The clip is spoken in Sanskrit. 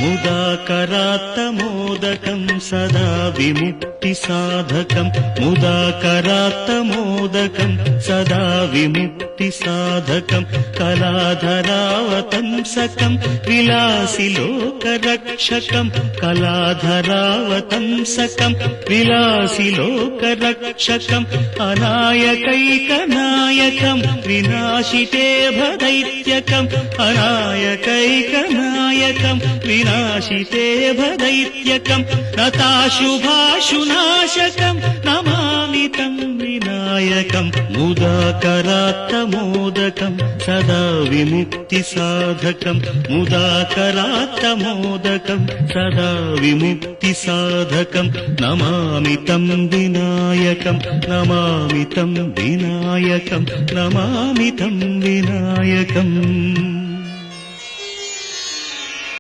मुदाकरात्तमोदकं सदा विमुक्तिसाधकं मुदाकरात्तमोदकं सदा विमुक्तिसाधकं कलाधरावतंसकं विलासिलोकरक्षकं कलाधरावतंसकं विलासिलोकरक्षकम् अनायकैकनायकं विनाशिते भदैत्यकम् अनायकैकनायकं विनाशिते भदैत्यकं नताशुभाशुनाशकं नमामि तं विनायकं मुदाकरात्तमोदकं सदा विमुक्तिसाधकं मुदाकरात्तमोदकं सदा विमुक्तिसाधकं नमामि तं विनायकं नमामि तं विनायकं नमामि तं विनायकम्